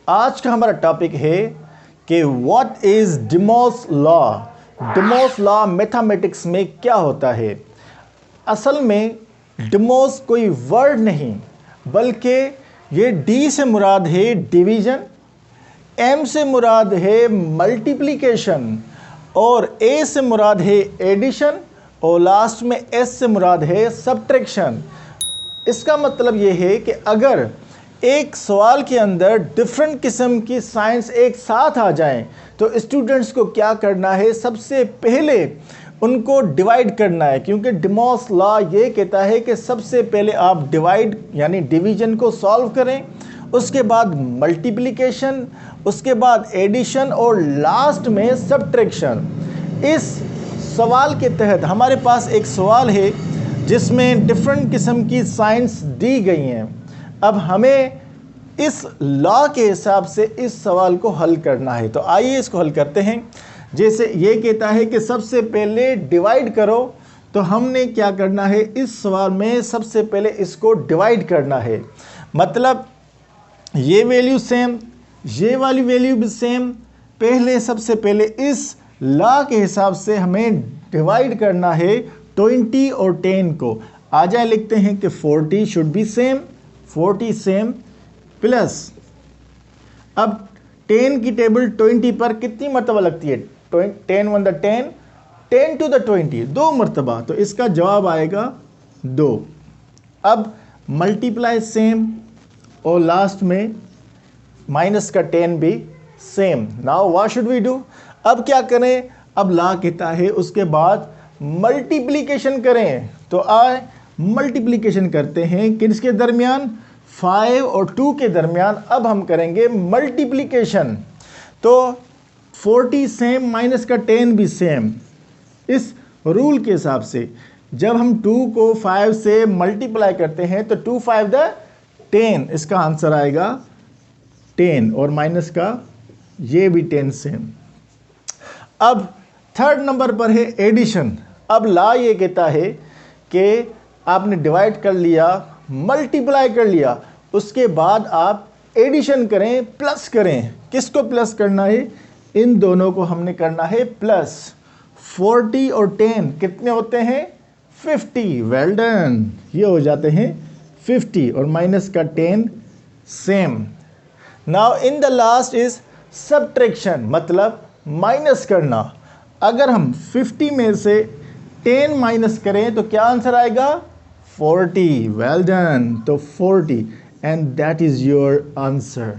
आज का हमारा टॉपिक है कि what is De Morgan's law. De Morgan's law mathematics में क्या होता है। असल में डिमॉस कोई वर्ड नहीं, बल्कि ये डी से मुराद है डिवीजन, एम से मुराद है मल्टीप्लिकेशन और ए से मुराद है एडिशन और लास्ट में एस से मुराद है सब्ट्रैक्शन। इसका मतलब ये है कि अगर एक सवाल के अंदर डिफरेंट किस्म की साइंस एक साथ आ जाएं तो स्टूडेंट्स को क्या करना है, सबसे पहले उनको डिवाइड करना है, क्योंकि डिमॉस लॉ ये कहता है कि सबसे पहले आप डिवाइड यानी डिवीजन को सॉल्व करें, उसके बाद मल्टीप्लिकेशन, उसके बाद एडिशन और लास्ट में सब्ट्रैक्शन। इस सवाल के तहत हमारे पास एक सवाल है जिसमें डिफरेंट किस्म की साइंस दी गई हैं। अब हमें इस लॉ के हिसाब से इस सवाल को हल करना है, तो आइए इसको हल करते हैं। जैसे ये कहता है कि सबसे पहले डिवाइड करो, तो हमने क्या करना है, इस सवाल में सबसे पहले इसको डिवाइड करना है। मतलब ये वैल्यू सेम, ये वाली वैल्यू भी सेम। पहले सबसे पहले इस लॉ के हिसाब से हमें डिवाइड करना है 20 और 10 को। आ जाए लिखते हैं कि 40 should be same, 40 same plus, अब 10 की टेबल 20 पर कितनी मरतबा लगती है, 10 1 द 10, 10 टू द 20, 2 मरतबा, तो इसका जवाब आएगा 2। अब मल्टीप्लाई सेम और लास्ट में माइनस का 10 भी same. Now what should we do, अब क्या करें, अब लॉ कहता है उसके बाद मल्टीप्लिकेशन करें, तो आए मल्टीप्लिकेशन करते हैं किसके दरमियान, 5 और 2 के दरमियान। अब हम करेंगे मल्टीप्लिकेशन, तो 40 सेम माइनस का 10 भी सेम। इस रूल के हिसाब से जब हम 2 को 5 से मल्टीप्लाई करते हैं तो 2 5 द 10, इसका आंसर आएगा 10 और माइनस का ये भी 10 सेम। अब थर्ड नंबर पर है एडिशन। अब लॉ ये कहता है कि आपने डिवाइड कर लिया, मल्टीप्लाई कर लिया, उसके बाद आप एडिशन करें, प्लस करें। किसको प्लस करना है, इन दोनों को हमने करना है प्लस। 40 और 10 कितने होते हैं, 50। वेल डन, ये हो जाते हैं 50 और माइनस का 10 same. Now in the last is subtraction, मतलब माइनस करना। अगर हम 50 में से 10 माइनस करें तो क्या आंसर आएगा, 40। वेल डन, तो 40 and that is your answer.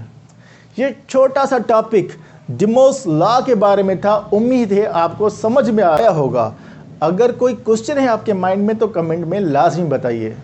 ये छोटा सा टॉपिक डिमॉस लॉ के बारे में था। उम्मीद है आपको समझ में आया होगा। अगर कोई क्वेश्चन है आपके माइंड में तो कमेंट में लाजमी बताइए।